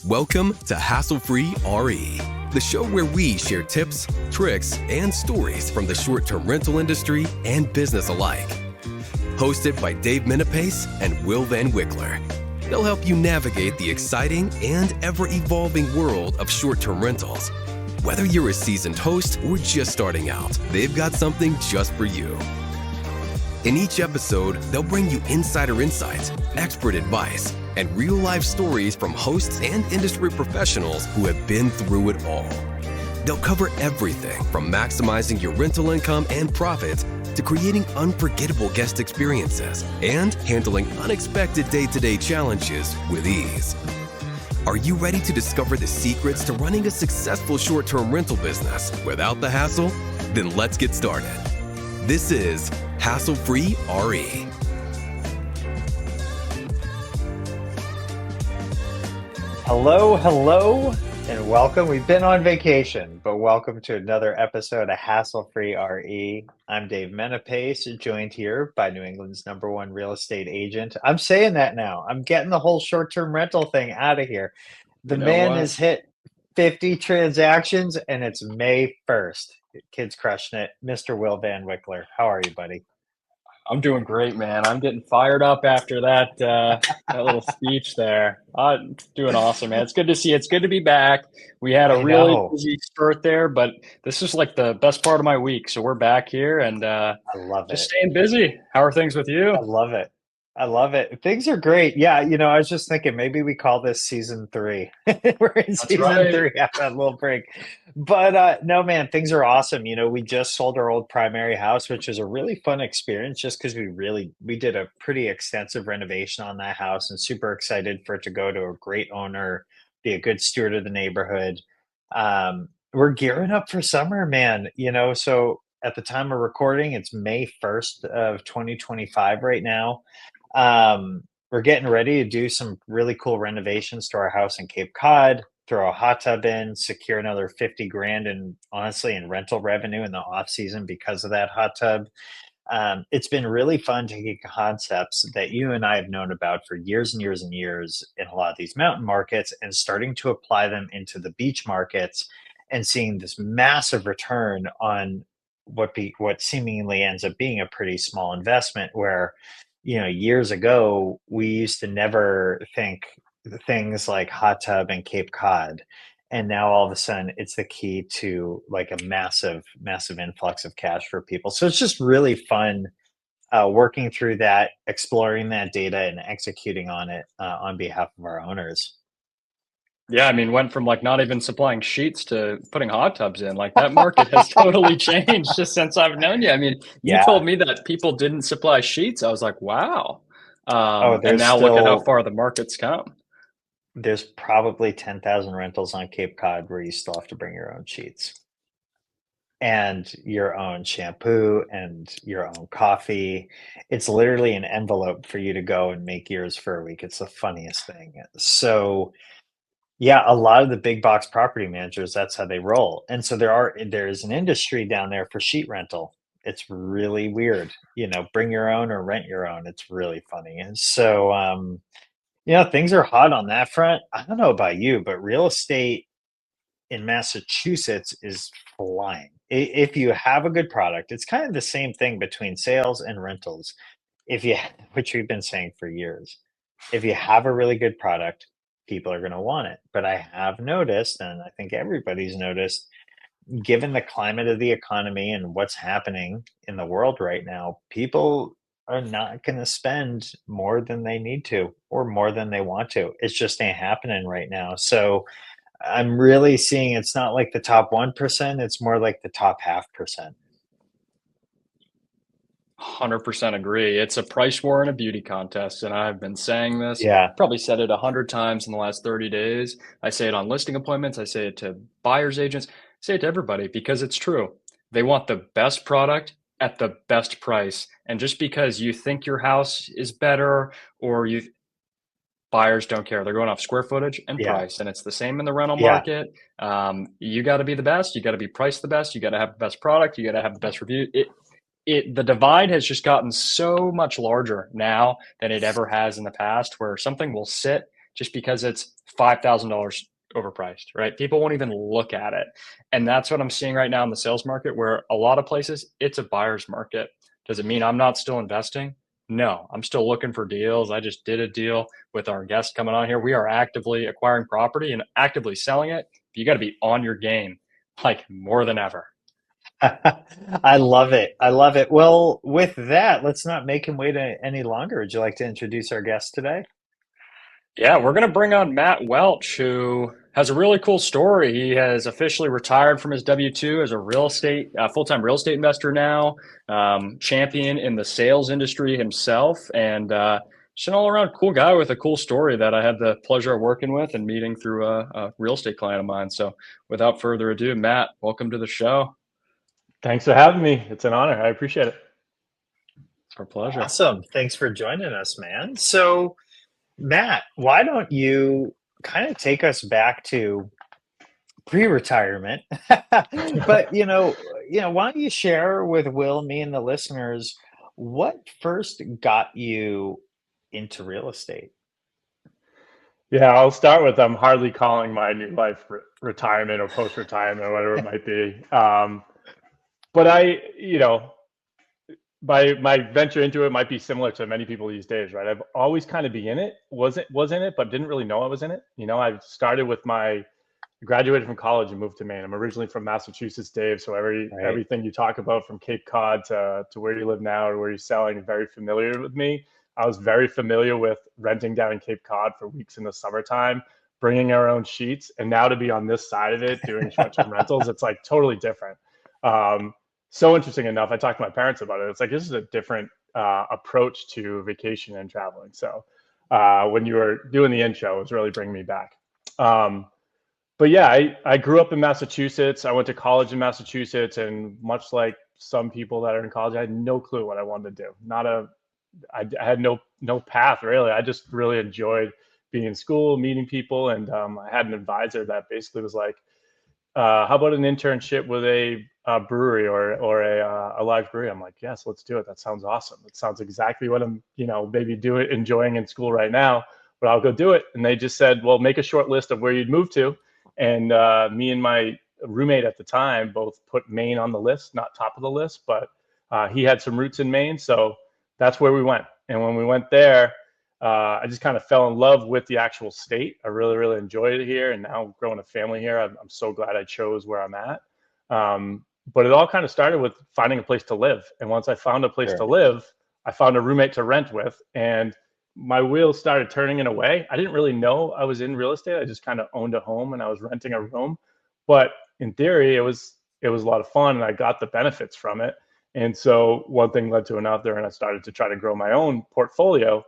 Welcome to Hassle-Free RE, the show where we share tips, tricks, and stories from the short-term rental industry and business alike. Hosted by Dave Menapace and Will Van Wickler. They'll help you navigate the exciting and ever-evolving world of short-term rentals. Whether you're a seasoned host or just starting out, they've got something just for you. In each episode, they'll bring you insider insights, expert advice, and real-life stories from hosts and industry professionals who have been through it all. They'll cover everything from maximizing your rental income and profits to creating unforgettable guest experiences and handling unexpected day-to-day challenges with ease. Are you ready to discover the secrets to running a successful short-term rental business without the hassle? Then let's get started. This is Hassle-Free RE. Hello, and welcome. We've been on vacation, but welcome to another episode of Hassle-Free RE. I'm Dave Menapace, joined here by New England's #1 real estate agent. I'm saying that now. I'm getting the whole short-term rental thing out of here. The man has hit 50 transactions, and it's May 1st. Kid's crushing it. Mr. Will Van Wickler, how are you, buddy? I'm doing great, man. I'm getting fired up after that little speech there. Doing awesome, man. It's good to see you. It's good to be back. We had a really busy spurt there, but this is like the best part of my week. So we're back here and I love just staying busy. How are things with you? I love it. Things are great. Yeah, I was just thinking maybe we call this season 3. We're in season 3 after that little break. But no, man, things are awesome. We just sold our old primary house, which is a really fun experience just because we did a pretty extensive renovation on that house and super excited for it to go to a great owner, be a good steward of the neighborhood. We're gearing up for summer, man. So at the time of recording, it's May 1st of 2025 right now. We're getting ready to do some really cool renovations to our house in Cape Cod, throw a hot tub in, secure another 50 grand in rental revenue in the off season because of that hot tub. It's been really fun to get concepts that you and I have known about for years and years and years in a lot of these mountain markets and starting to apply them into the beach markets and seeing this massive return on what seemingly ends up being a pretty small investment where years ago, we used to never think things like hot tub and Cape Cod. And now all of a sudden it's the key to like a massive, massive influx of cash for people. So it's just really fun working through that, exploring that data and executing on it on behalf of our owners. Yeah, I mean, went from like not even supplying sheets to putting hot tubs in. Like that market has totally changed just since I've known you. I mean, you told me that people didn't supply sheets. I was like, wow. And now look at how far the market's come. There's probably 10,000 rentals on Cape Cod where you still have to bring your own sheets and your own shampoo and your own coffee. It's literally an envelope for you to go and make yours for a week. It's the funniest thing. So yeah, a lot of the big box property managers, that's how they roll. And so there's an industry down there for sheet rental. It's really weird, bring your own or rent your own. It's really funny. And so, things are hot on that front. I don't know about you, but real estate in Massachusetts is flying. If you have a good product, it's kind of the same thing between sales and rentals. Which we've been saying for years, if you have a really good product, people are going to want it. But I have noticed, and I think everybody's noticed, given the climate of the economy and what's happening in the world right now, people are not going to spend more than they need to or more than they want to. It's just ain't happening right now. So I'm really seeing it's not like the top 1%, it's more like the top 0.5%. 100% agree. It's a price war and a beauty contest. And I've been saying this, probably said it 100 times in the last 30 days. I say it on listing appointments. I say it to buyer's agents. I say it to everybody because it's true. They want the best product at the best price. And just because you think your house is better or buyers don't care. They're going off square footage and price. And it's the same in the rental market. You got to be the best. You got to be priced the best. You got to have the best product. You got to have the best review. The divide has just gotten so much larger now than it ever has in the past, where something will sit just because it's $5,000 overpriced, right? People won't even look at it. And that's what I'm seeing right now in the sales market, where a lot of places it's a buyer's market. Does it mean I'm not still investing? No, I'm still looking for deals. I just did a deal with our guest coming on here. We are actively acquiring property and actively selling it. You got to be on your game, like more than ever. I love it. I love it. Well, with that, let's not make him wait any longer. Would you like to introduce our guest today? Yeah, we're going to bring on Matt Welch, who has a really cool story. He has officially retired from his W-2 as a full-time real estate investor now, champion in the sales industry himself, and just an all-around cool guy with a cool story that I had the pleasure of working with and meeting through a real estate client of mine. So without further ado, Matt, welcome to the show. Thanks for having me. It's an honor. I appreciate it. It's our pleasure. Awesome. Thanks for joining us, man. So, Matt, why don't you kind of take us back to pre-retirement? But why don't you share with Will, me, and the listeners what first got you into real estate? Yeah, I'll start with I'm hardly calling my new life retirement or post-retirement or whatever it might be. But my venture into it might be similar to many people these days, right? I've always kind of been in it, was in it, but didn't really know I was in it. I started with graduated from college and moved to Maine. I'm originally from Massachusetts, Dave. So everything you talk about from Cape Cod to where you live now or where you're selling is very familiar with me. I was very familiar with renting down in Cape Cod for weeks in the summertime, bringing our own sheets. And now to be on this side of it, doing short-term rentals, it's like totally different. So interesting enough, I talked to my parents about it. It's like, this is a different approach to vacation and traveling. So when you were doing the intro, it was really bringing me back. But yeah, I grew up in Massachusetts. I went to college in Massachusetts, and much like some people that are in college, I had no clue what I wanted to do. I had no path really. I just really enjoyed being in school, meeting people, and I had an advisor that basically was like, how about an internship with a brewery or a live brewery? I'm like, yes, let's do it. That sounds awesome. It sounds exactly what I'm, maybe enjoying in school right now, but I'll go do it. And they just said, well, make a short list of where you'd move to. And me and my roommate at the time both put Maine on the list, not top of the list, but he had some roots in Maine. So that's where we went. And when we went there, I just kind of fell in love with the actual state. I really, really enjoyed it here. And now growing a family here, I'm so glad I chose where I'm at. But it all kind of started with finding a place to live. And once I found a place to live, I found a roommate to rent with. And my wheels started turning in a way. I didn't really know I was in real estate. I just kind of owned a home and I was renting a room. But in theory, it was a lot of fun and I got the benefits from it. And so one thing led to another, and I started to try to grow my own portfolio.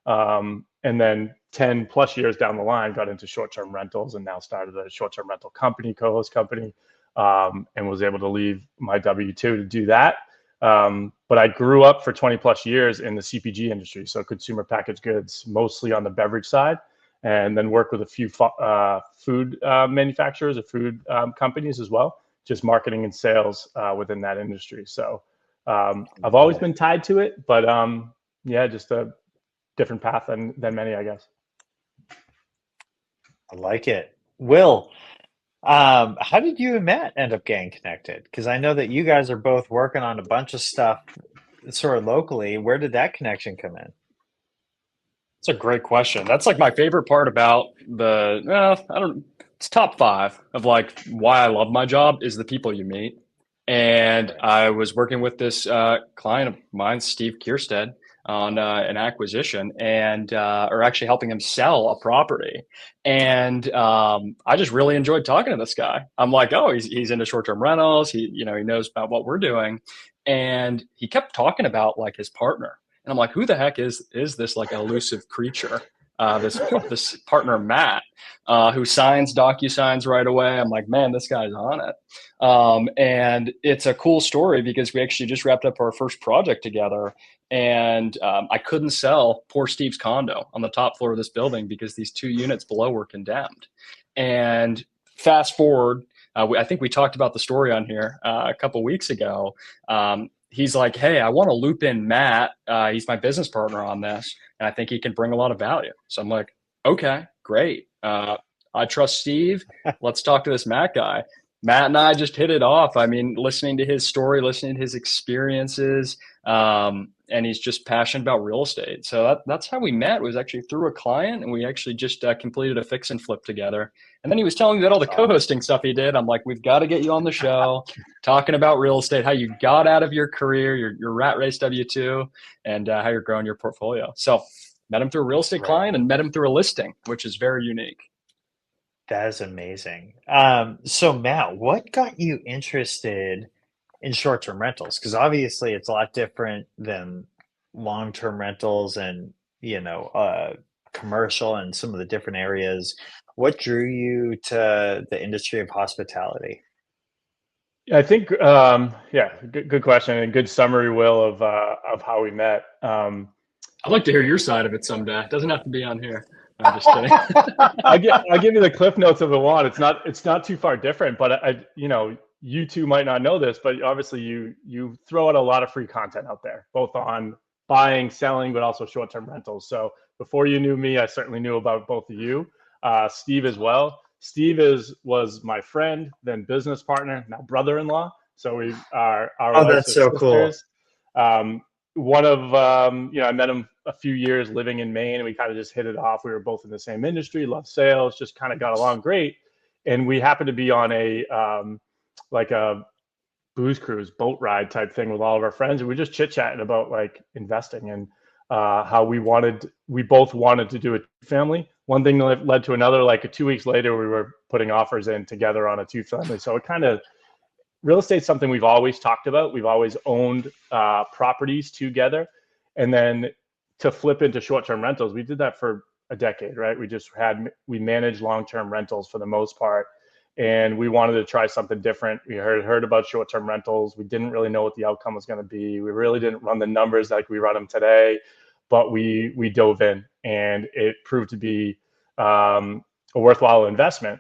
And then 10 plus years down the line, got into short-term rentals and now started a short-term rental company, co-host company, and was able to leave my W-2 to do that. But I grew up for 20 plus years in the CPG industry, so consumer packaged goods, mostly on the beverage side, and then worked with a few food manufacturers or food companies as well, just marketing and sales within that industry. So I've always been tied to it, but just a different path than many, I guess. I like it. Will, how did you and Matt end up getting connected? Because I know that you guys are both working on a bunch of stuff sort of locally. Where did that connection come in? It's a great question. That's like my favorite part about it's top 5 of like why I love my job is the people you meet. And I was working with this client of mine, Steve Kierstead, on an acquisition or actually helping him sell a property. And I just really enjoyed talking to this guy. I'm like, oh, he's into short-term rentals. He knows about what we're doing. And he kept talking about like his partner. And I'm like, who the heck is this like elusive creature? This partner, Matt, who signs DocuSigns right away. I'm like, man, this guy's on it. And it's a cool story because we actually just wrapped up our first project together. And I couldn't sell poor Steve's condo on the top floor of this building because these 2 units below were condemned. And fast forward, I think we talked about the story on here a couple weeks ago. He's like, hey, I want to loop in Matt. He's my business partner on this, and I think he can bring a lot of value. So I'm like, okay, great. I trust Steve. Let's talk to this Matt guy. Matt and I just hit it off. I mean, listening to his story, listening to his experiences, and he's just passionate about real estate. So that's how we met, was actually through a client, and we actually just completed a fix and flip together. And then he was telling me that all the co-hosting stuff he did. I'm like, we've got to get you on the show, talking about real estate, how you got out of your career, your rat race W-2, and how you're growing your portfolio. So met him through a real estate client and met him through a listing, which is very unique. That is amazing. So Matt, what got you interested in short-term rentals? Because obviously it's a lot different than long-term rentals and, commercial and some of the different areas. What drew you to the industry of hospitality? I think, good question and good summary, Will, of how we met. I'd like to hear your side of it someday. It doesn't have to be on here. I'm just kidding. I'll give you the cliff notes of the one. It's not too far different, but you two might not know this, but obviously you throw out a lot of free content out there, both on buying, selling, but also short-term rentals. So before you knew me, I certainly knew about both of you, Steve as well. Steve was my friend, then business partner, now brother-in-law. So we are our that's so sisters. Cool. I met him a few years living in Maine, and we kind of just hit it off. We were both in the same industry, loved sales, just kind of got along great. And we happened to be on a booze cruise, boat ride type thing with all of our friends. And we just chit chatting about like investing and how we both wanted to do a family. One thing led to another. Like 2 weeks later, we were putting offers in together on a 2-family. So it kind of, real estate is something we've always talked about. We've always owned properties together. And then to flip into short-term rentals, we did that for a decade, right? We managed long-term rentals for the most part. And we wanted to try something different. We heard about short-term rentals. We didn't really know what the outcome was going to be. We really didn't run the numbers like we run them today, but we dove in, and it proved to be a worthwhile investment.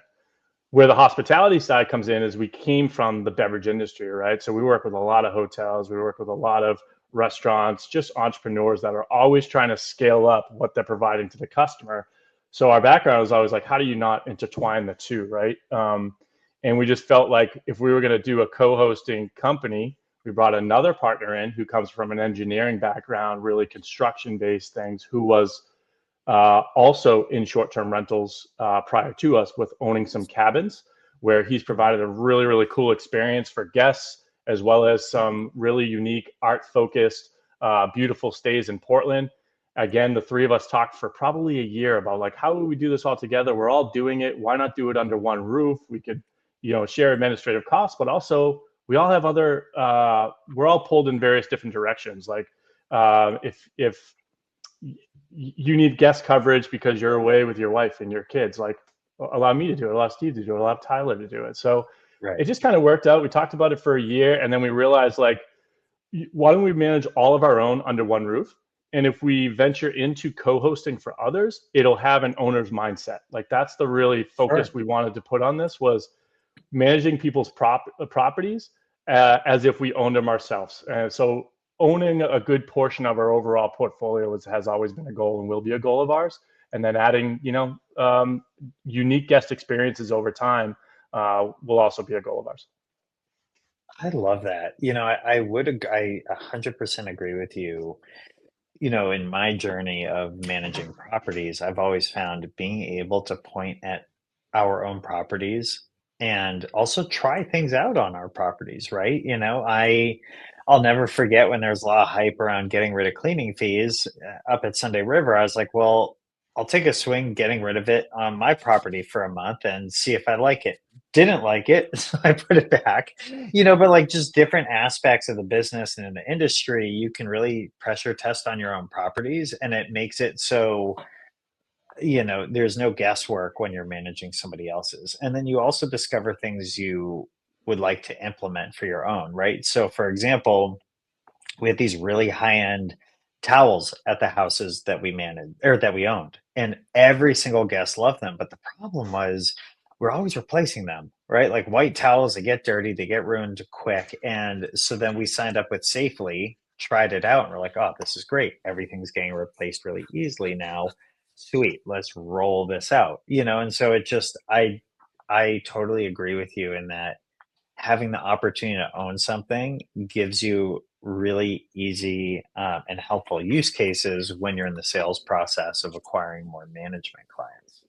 Where the hospitality side comes in is we came from the beverage industry, right? So we work with a lot of hotels. We work with a lot of restaurants, just entrepreneurs that are always trying to scale up what they're providing to the customer. So our background was always like, how do you not intertwine the two, right? And we just felt like if we were going to do a co-hosting company, we brought another partner in who comes from an engineering background, really construction-based things, who was also in short-term rentals prior to us, with owning some cabins, where he's provided a really, really cool experience for guests, as well as some really unique art-focused, beautiful stays in Portland. Again, the three of us talked for probably a year about like, how would we do this all together? We're all doing it. Why not do it under one roof? We could, share administrative costs, but also we all have other, we're all pulled in various different directions. Like if you need guest coverage because you're away with your wife and your kids, like allow me to do it, allow Steve to do it, allow Tyler to do it. So It just kind of worked out. We talked about it for a year, and then we realized, like, why don't we manage all of our own under one roof? And if we venture into co-hosting for others, it'll have an owner's mindset. Like, that's the really focus we wanted to put on this, was managing people's properties as if we owned them ourselves. So owning a good portion of our overall portfolio has always been a goal and will be a goal of ours. And then adding, unique guest experiences over time will also be a goal of ours. I love that. I 100% agree with you. In my journey of managing properties, I've always found being able to point at our own properties and also try things out on our properties, right? I'll never forget when there was a lot of hype around getting rid of cleaning fees up at Sunday River. I was like, well, I'll take a swing getting rid of it on my property for a month and see if I like it. Didn't like it, so I put it back. But like, just different aspects of the business and in the industry, you can really pressure test on your own properties, and it makes it so there's no guesswork when you're managing somebody else's. And then you also discover things you would like to implement for your own, right? So for example, we had these really high-end towels at the houses that we managed or that we owned, and every single guest loved them. But the problem was we're always replacing them, right? Like white towels, they get dirty, they get ruined quick. And so then we signed up with Safely, tried it out, and we're like, oh, this is great. Everything's getting replaced really easily now. sweet, let's roll this out, and so it just, I totally agree with you in that having the opportunity to own something gives you really easy and helpful use cases when you're in the sales process of acquiring more management clients.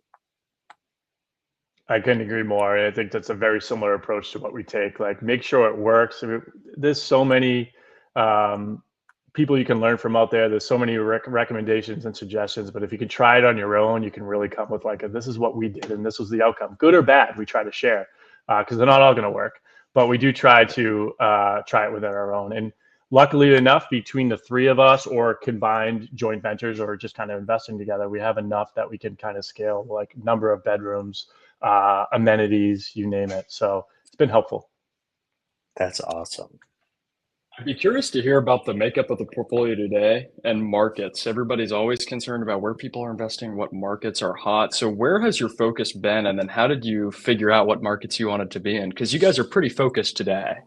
I couldn't agree more. I think that's a very similar approach to what we take. Like, make sure it works. There's so many people you can learn from out there. There's so many recommendations and suggestions. But if you can try it on your own, you can really come with like, this is what we did and this was the outcome, good or bad. We try to share because they're not all going to work. But we do try to try it within our own. And luckily enough, between the three of us or combined joint ventures or just kind of investing together, we have enough that we can kind of scale like number of bedrooms, amenities, you name it. So it's been helpful. That's awesome. I'd be curious to hear about the makeup of the portfolio today and markets. Everybody's always concerned about where people are investing, what markets are hot. So where has your focus been? And then how did you figure out what markets you wanted to be in? Because you guys are pretty focused today.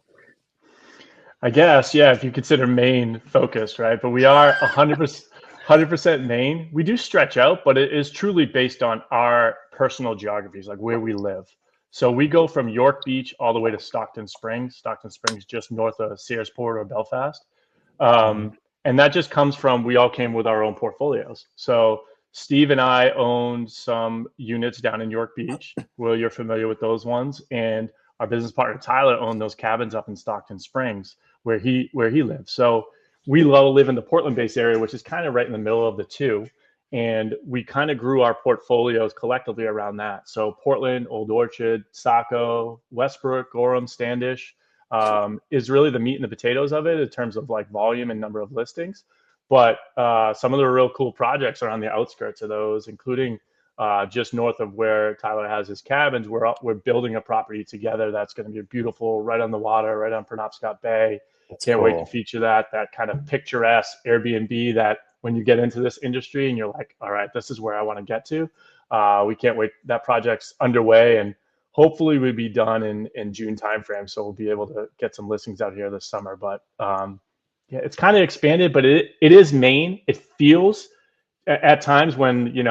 I guess, yeah, if you consider Maine focused, right? But we are 100% Maine. We do stretch out, but it is truly based on our personal geographies, like where we live. So we go from York Beach all the way to Stockton Springs. Stockton Springs just north of Searsport or Belfast. And that just comes from, we all came with our own portfolios. So Steve and I owned some units down in York Beach. Well, you're familiar with those ones. And our business partner, Tyler, owned those cabins up in Stockton Springs where he lives. So we live in the Portland-based area, which is kind of right in the middle of the two. And we kind of grew our portfolios collectively around that. So Portland, Old Orchard, Saco, Westbrook, Gorham, Standish is really the meat and the potatoes of it in terms of like volume and number of listings. But some of the real cool projects are on the outskirts of those, including just north of where Tyler has his cabins. We're building a property together that's going to be beautiful, right on the water, right on Penobscot Bay. Can't wait to feature that kind of picturesque Airbnb that when you get into this industry and you're like, all right, this is where I want to get to. We can't wait. That project's underway and hopefully we'll be done in June timeframe. So we'll be able to get some listings out here this summer. But yeah, it's kind of expanded, but it is Maine. It feels at times when, you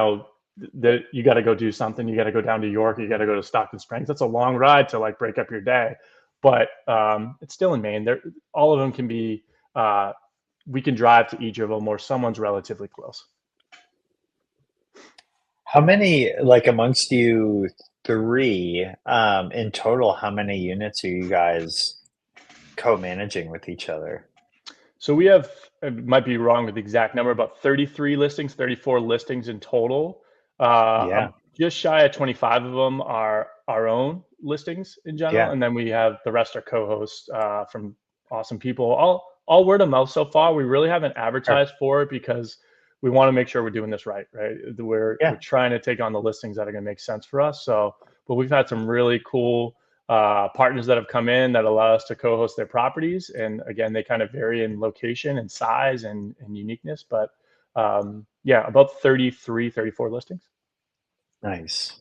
got to go do something. You got to go down to York. You got to go to Stockton Springs. That's a long ride to like break up your day. But it's still in Maine. All of them can be, we can drive to each of them or someone's relatively close. How many, like amongst you three, in total, how many units are you guys co-managing with each other? So we have, it might be wrong with the exact number, about 33 listings, 34 listings in total. Just shy of 25 of them are our own listings in general. And then we have the rest are co-hosts from awesome people, all word of mouth so far. We really haven't advertised for it because we want to make sure we're doing this right. We're trying to take on the listings that are going to make sense for us. So, but we've had some really cool partners that have come in that allow us to co-host their properties. And again, they kind of vary in location and size and uniqueness, but about 33, 34 listings. Nice.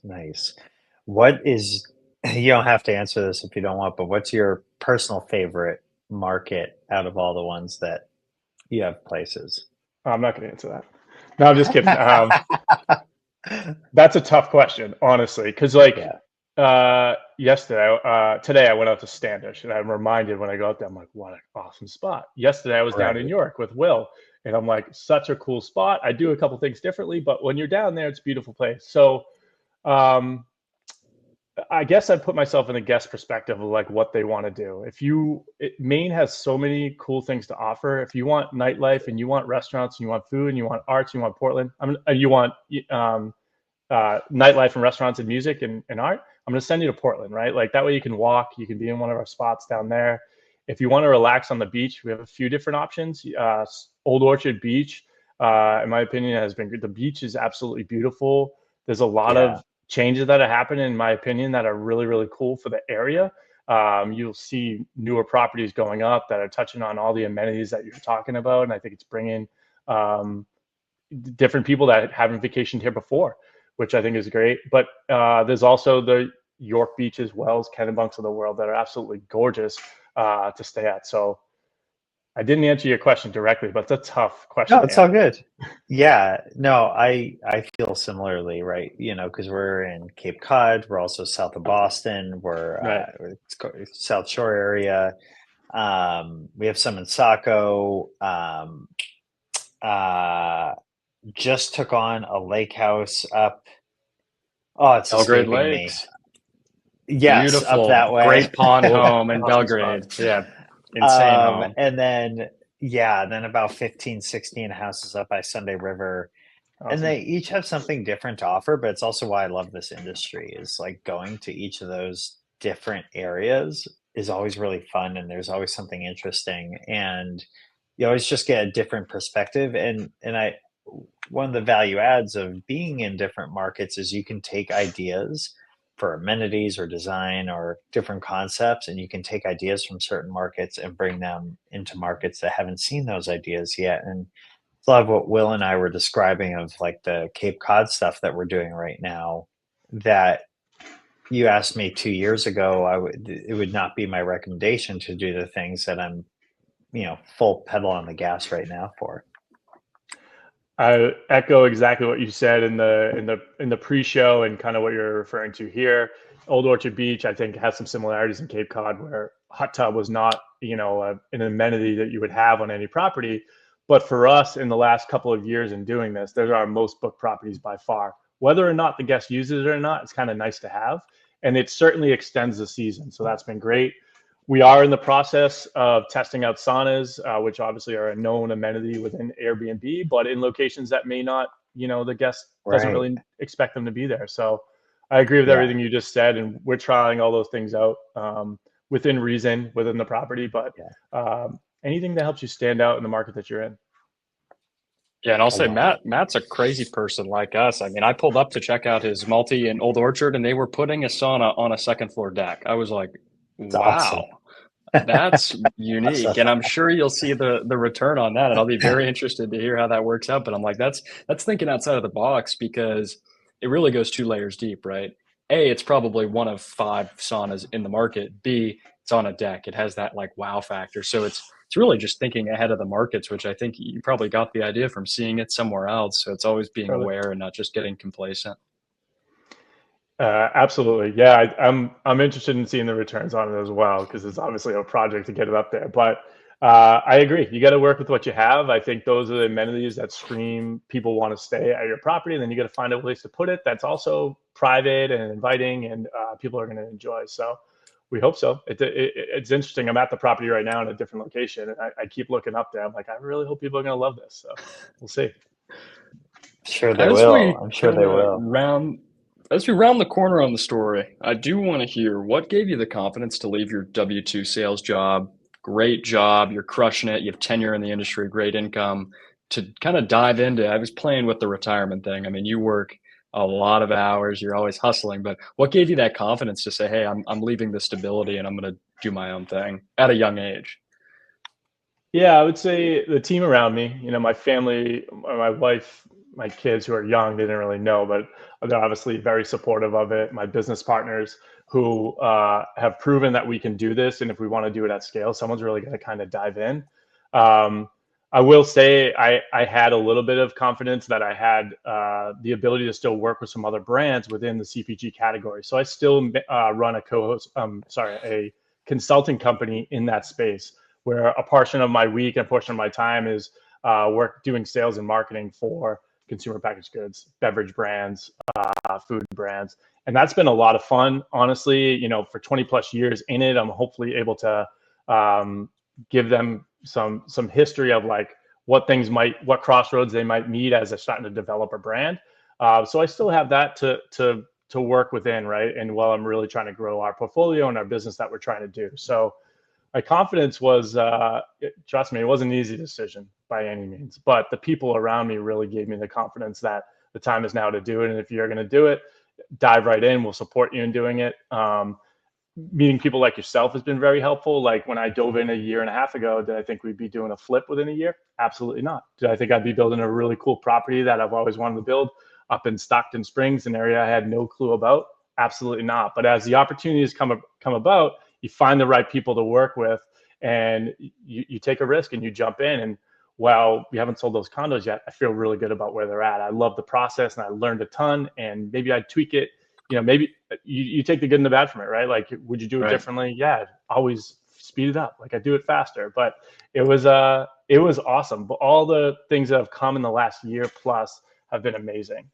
What is, you don't have to answer this if you don't want, but what's your personal favorite market out of all the ones that you have places? I'm not going to answer that. No, I'm just kidding. That's a tough question, honestly, because today I went out to Standish, and I'm reminded when I go out there, I'm like, what an awesome spot. Yesterday I was down in York with Will, and I'm like, such a cool spot. I do a couple things differently, but when you're down there, it's a beautiful place. So I guess I put myself in a guest perspective of like what they want to do. Maine has so many cool things to offer. If you want nightlife and you want restaurants and you want food and you want arts, you want Portland, you want nightlife and restaurants and music and art, I'm going to send you to Portland, right? Like that way you can walk, you can be in one of our spots down there. If you want to relax on the beach, we have a few different options. Old Orchard Beach, in my opinion, has been good. The beach is absolutely beautiful. There's a lot of changes that have happened, in my opinion, that are really, really cool for the area. You'll see newer properties going up that are touching on all the amenities that you're talking about. And I think it's bringing different people that haven't vacationed here before, which I think is great. But there's also the York Beaches, Wells, Kennebunks of the world that are absolutely gorgeous to stay at. So I didn't answer your question directly, but it's a tough question. No, it's all good. Yeah, no, I feel similarly, right? You know, because we're in Cape Cod, we're also south of Boston, Right. South Shore area. We have some in Saco. Just took on a lake house up. Oh, it's Belgrade escaping me. Lakes. Yes, Beautiful, up that way. great pond home in Belgrade. Yeah, insane home. And then, yeah, then about 15, 16 houses up by Sunday River. Awesome. And they each have something different to offer, but it's also why I love this industry is like going to each of those different areas is always really fun. And there's always something interesting. And you always just get a different perspective. And one of the value adds of being in different markets is you can take ideas for amenities or design or different concepts, and you can take ideas from certain markets and bring them into markets that haven't seen those ideas yet. And a lot of what Will and I were describing of like the Cape Cod stuff that we're doing right now, that you asked me 2 years ago, it would not be my recommendation to do the things that I'm, full pedal on the gas right now for. I echo exactly what you said in the pre-show and kind of what you're referring to here. Old Orchard Beach, I think, has some similarities in Cape Cod, where hot tub was not, an amenity that you would have on any property. But for us, in the last couple of years in doing this, they're our most booked properties by far. Whether or not the guest uses it or not, it's kind of nice to have, and it certainly extends the season. So that's been great. We are in the process of testing out saunas, which obviously are a known amenity within Airbnb, but in locations that may not, the guest doesn't really expect them to be there. So I agree with everything you just said, and we're trying all those things out within reason, within the property, but anything that helps you stand out in the market that you're in. Yeah, and I'll say Matt's a crazy person like us. I mean, I pulled up to check out his multi in Old Orchard, and they were putting a sauna on a second floor deck. I was like, wow. Awesome. That's unique, and I'm sure you'll see the return on that, and I'll be very interested to hear how that works out. But I'm like, that's thinking outside of the box, because it really goes 2 layers deep, right? A, it's probably one of 5 saunas in the market. B, it's on a deck. It has that like wow factor. So it's really just thinking ahead of the markets, which I think you probably got the idea from seeing it somewhere else. So it's always being aware and not just getting complacent. Absolutely. Yeah, I'm interested in seeing the returns on it as well, because it's obviously a project to get it up there. But I agree. You got to work with what you have. I think those are the amenities that scream people want to stay at your property. And then you got to find a place to put it that's also private and inviting, and people are going to enjoy. So we hope so. It's interesting. I'm at the property right now in a different location, and I keep looking up there. I'm like, I really hope people are going to love this. So we'll see. Sure they will. I'm sure they will. As we round the corner on the story, I do want to hear what gave you the confidence to leave your W-2 sales job. Great job. You're crushing it. You have tenure in the industry, great income, to kind of dive into. I was playing with the retirement thing. I mean, you work a lot of hours. You're always hustling. But what gave you that confidence to say, hey, I'm leaving the stability and I'm going to do my own thing at a young age? Yeah, I would say the team around me, my family, my wife, my kids who are young, they didn't really know, but they're obviously very supportive of it. My business partners who have proven that we can do this. And if we want to do it at scale, someone's really going to kind of dive in. I will say I had a little bit of confidence that I had the ability to still work with some other brands within the CPG category. So I still run a consulting company in that space, where a portion of my week and a portion of my time is doing sales and marketing for consumer packaged goods, beverage brands, food brands. And that's been a lot of fun, honestly. For 20 plus years in it, I'm hopefully able to give them some history of like what crossroads they might meet as they're starting to develop a brand. So I still have that to work within, right? And while I'm really trying to grow our portfolio and our business that we're trying to do. So my confidence was, trust me, it wasn't an easy decision by any means, but the people around me really gave me the confidence that the time is now to do it. And if you're going to do it, dive right in. We'll support you in doing it. Meeting people like yourself has been very helpful. Like when I dove in a year and a half ago, did I think we'd be doing a flip within a year? Absolutely not. Did I think I'd be building a really cool property that I've always wanted to build up in Stockton Springs, an area I had no clue about? Absolutely not. But as the opportunities come about, you find the right people to work with, and you take a risk and you jump in. And while we haven't sold those condos yet, I feel really good about where they're at. I love the process and I learned a ton, and maybe I'd tweak it. Maybe you take the good and the bad from it, right? Like, would you do it differently? Yeah, always speed it up. Like, I do it faster, but it was awesome. But all the things that have come in the last year plus have been amazing.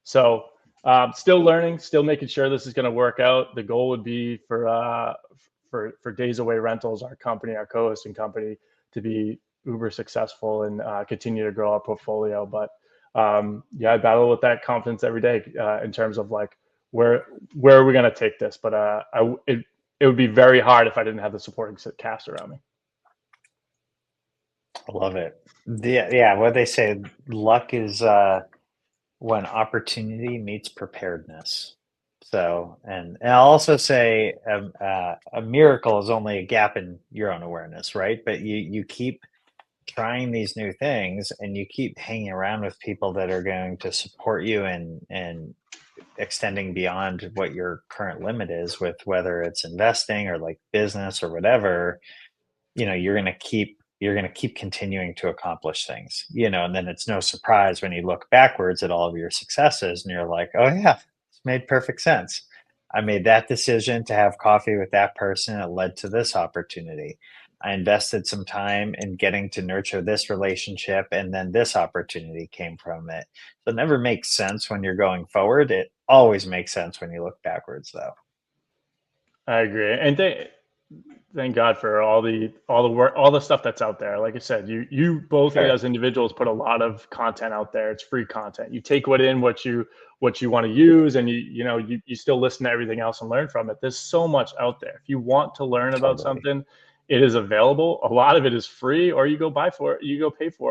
Still learning, still making sure this is going to work out. The goal would be for Days Away Rentals, our company, our co-hosting company, to be uber successful and continue to grow our portfolio. But I battle with that confidence every day in terms of like where are we going to take this. But it would be very hard if I didn't have the supporting cast around me. I love it. Yeah, what they say, luck is when opportunity meets preparedness. So, and I'll also say a miracle is only a gap in your own awareness, right? But you keep trying these new things and you keep hanging around with people that are going to support you and extending beyond what your current limit is, with whether it's investing or like business or whatever. You're going to keep continuing to accomplish things, and then it's no surprise when you look backwards at all of your successes and you're like, oh yeah, it's made perfect sense. I made that decision to have coffee with that person. It led to this opportunity. I invested some time in getting to nurture this relationship, and then this opportunity came from it. So it never makes sense when you're going forward. It always makes sense when you look backwards, though. I agree. And thank God for all the work, all the stuff that's out there. Like I said, you both as individuals put a lot of content out there. It's free content. You take what you want to use, and you still listen to everything else and learn from it. There's so much out there. If you want to learn about something, it is available. A lot of it is free, or you go pay for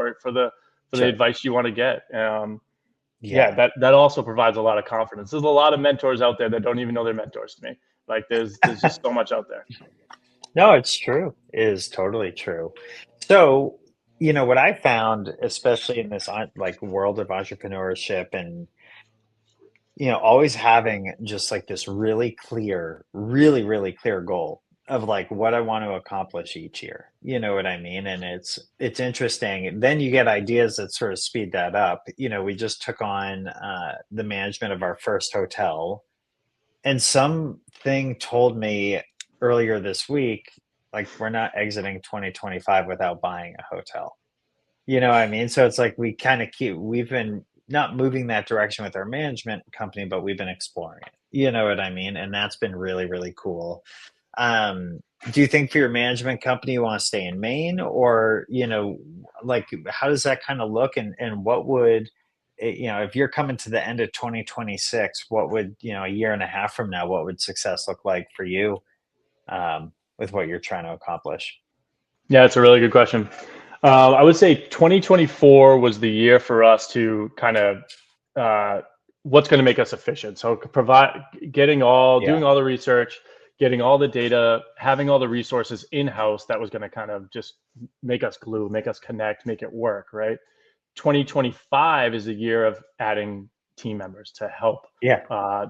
it for the advice you want to get. That also provides a lot of confidence. There's a lot of mentors out there that don't even know they're mentors to me. Like there's just so much out there. No, it's true. It is totally true. So, what I found, especially in this like world of entrepreneurship, and always having just like this really clear goal of like what I want to accomplish each year. You know what I mean? And it's interesting. Then you get ideas that sort of speed that up. We just took on the management of our first hotel, and something told me earlier this week, like, we're not exiting 2025 without buying a hotel. You know what I mean? So it's like we've been not moving that direction with our management company, but we've been exploring it. You know what I mean? And that's been really, really cool. Do you think for your management company you want to stay in Maine, or, like, how does that kind of look? And what would, if you're coming to the end of 2026, what would, a year and a half from now, what would success look like for you with what you're trying to accomplish? Yeah, it's a really good question. I would say 2024 was the year for us to kind of what's going to make us efficient. So doing all the research, getting all the data, having all the resources in-house that was going to kind of just make us glue, make us connect, make it work, right? 2025 is the year of adding team members to help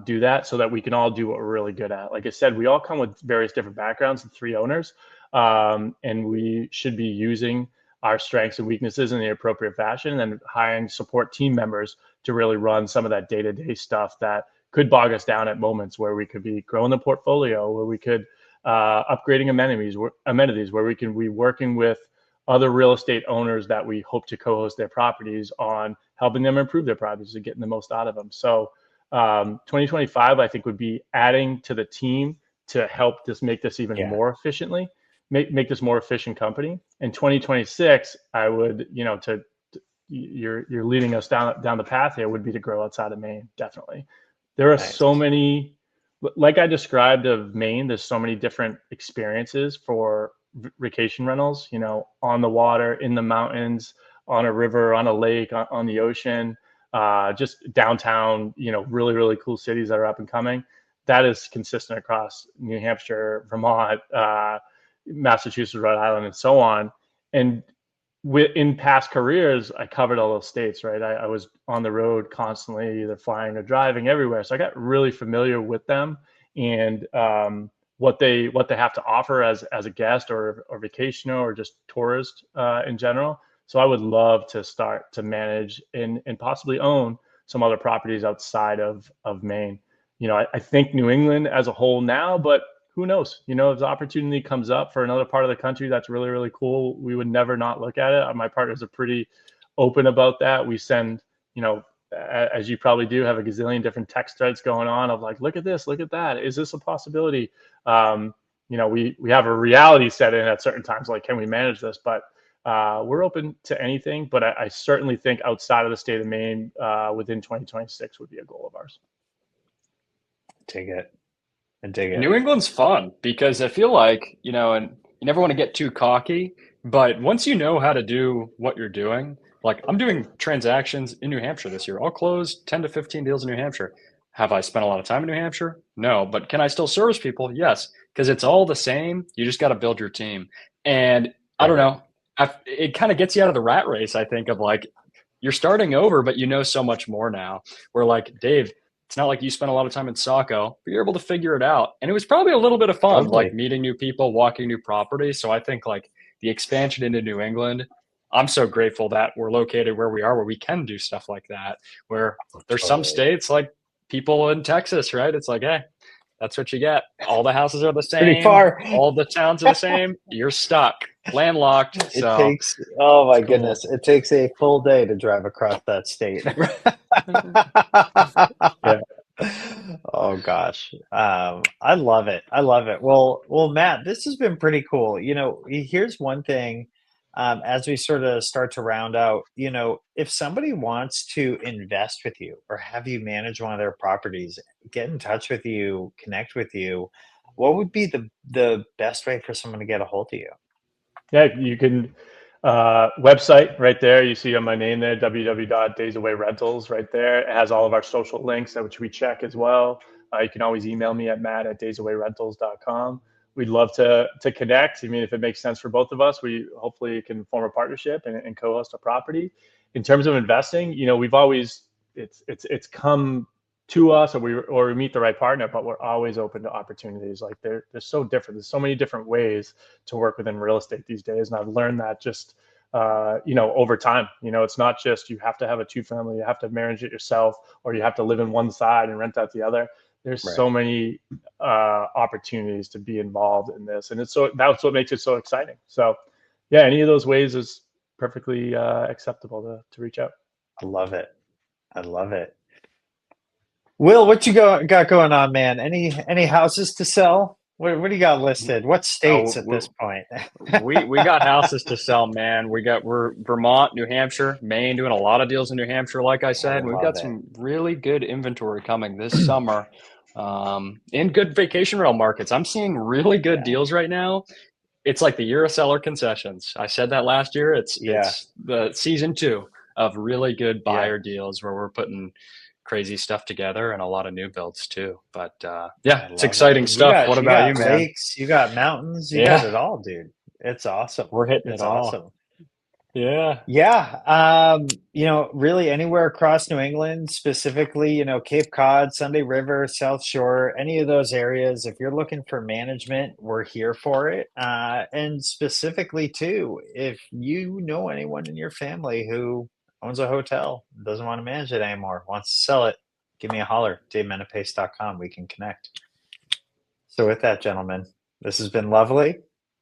do that, so that we can all do what we're really good at. Like I said, we all come with various different backgrounds, the 3 owners, and we should be using our strengths and weaknesses in the appropriate fashion, and then hiring support team members to really run some of that day-to-day stuff that could bog us down at moments, where we could be growing the portfolio, where we could upgrading amenities, where we can be working with other real estate owners that we hope to co-host their properties on, helping them improve their properties and getting the most out of them. So 2025, I think, would be adding to the team to help make this even more efficiently, make this more efficient company. In 2026, I would, you're leading us down the path here, would be to grow outside of Maine. Definitely. There are so many, like I described of Maine, there's so many different experiences for vacation rentals, on the water, in the mountains, on a river, on a lake, on the ocean, just downtown, really, really cool cities that are up and coming. That is consistent across New Hampshire, Vermont, Massachusetts, Rhode Island, and so on. And in past careers, I covered all those states, right? I was on the road constantly, either flying or driving everywhere. So I got really familiar with them. And what they have to offer as a guest or vacationer or just tourist in general. So I would love to start to manage and possibly own some other properties outside of Maine. I think New England as a whole now, but who knows? If the opportunity comes up for another part of the country that's really, really cool, we would never not look at it. My partners are pretty open about that. We send, as you probably do, have a gazillion different text threads going on of like, look at this, look at that. Is this a possibility? We have a reality set in at certain times, like, can we manage this? But we're open to anything. But I certainly think outside of the state of Maine, within 2026 would be a goal of ours. Take it. And dig it. New England's fun because I feel like, and you never want to get too cocky, but once you know how to do what you're doing, like I'm doing transactions in New Hampshire this year. I'll close 10 to 15 deals in New Hampshire. Have I spent a lot of time in New Hampshire? No, but can I still service people? Yes, because it's all the same. You just got to build your team. And I don't know, it kind of gets you out of the rat race, I think, of like, you're starting over, but you know so much more now. We're like, Dave, it's not like you spent a lot of time in Saco, but you're able to figure it out. And it was probably a little bit of fun, like meeting new people, walking new properties. So I think like the expansion into New England, I'm so grateful that we're located where we are, where we can do stuff like that, where there's some states like people in Texas, right? It's like, hey, that's what you get. All the houses are the same. Pretty far. All the towns are the same. You're stuck, landlocked. So. It takes, oh my goodness, it takes a full day to drive across that state. Yeah. Oh gosh. I love it. I love it. Well, Matt, this has been pretty cool. Here's one thing, as we sort of start to round out, if somebody wants to invest with you or have you manage one of their properties, get in touch with you, connect with you, what would be the best way for someone to get a hold of you? Yeah, you can, website right there. You see my name there, www.daysaway.rentals right there. It has all of our social links, which we check as well. You can always email me at matt@daysaway.rentals.com. We'd love to connect. I mean, if it makes sense for both of us, we hopefully can form a partnership and co-host a property. In terms of investing, we've always, it's come to us or we meet the right partner, but we're always open to opportunities. Like they're so different. There's so many different ways to work within real estate these days. And I've learned that just, over time. It's not just you have to have a 2-family, you have to manage it yourself, or you have to live in one side and rent out the other. There's so many opportunities to be involved in this. And that's what makes it so exciting. So yeah, any of those ways is perfectly acceptable to reach out. I love it. I love it. Will, what you got going on, man? Any houses to sell? What do you got listed? What states at this point? we got houses to sell, man. We're Vermont, New Hampshire, Maine, doing a lot of deals in New Hampshire, like I said. We've got some really good inventory coming this summer. In good vacation rental markets. I'm seeing really good deals right now. It's like the year of seller concessions. I said that last year. It's the season 2 of really good buyer deals where we're putting crazy stuff together and a lot of new builds too. But it's exciting stuff. What about you, man? Lakes, you got mountains, you got it all, dude. It's awesome. We're hitting it all. Awesome. Yeah. Really anywhere across New England, specifically, Cape Cod, Sunday River, South Shore, any of those areas. If you're looking for management, we're here for it. And specifically too, if you know anyone in your family who owns a hotel, doesn't want to manage it anymore, wants to sell it, give me a holler, DaveMenapace.com. We can connect. So with that, gentlemen, this has been lovely.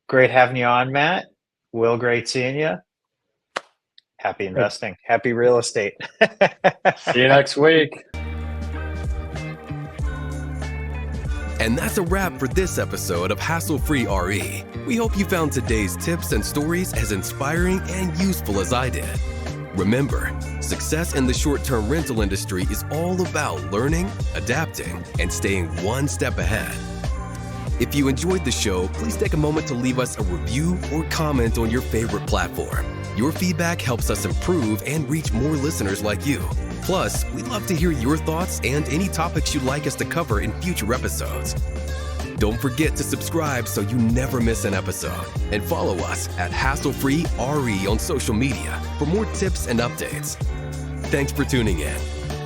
Great having you on, Matt. Will, great seeing you. Happy investing. Happy real estate. See you next week. And that's a wrap for this episode of Hassle-Free RE. We hope you found today's tips and stories as inspiring and useful as I did. Remember, success in the short-term rental industry is all about learning, adapting, and staying one step ahead. If you enjoyed the show, please take a moment to leave us a review or comment on your favorite platform. Your feedback helps us improve and reach more listeners like you. Plus, we'd love to hear your thoughts and any topics you'd like us to cover in future episodes. Don't forget to subscribe so you never miss an episode. And follow us at Hassle-Free RE on social media for more tips and updates. Thanks for tuning in.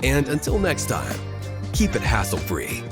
And until next time, keep it hassle-free.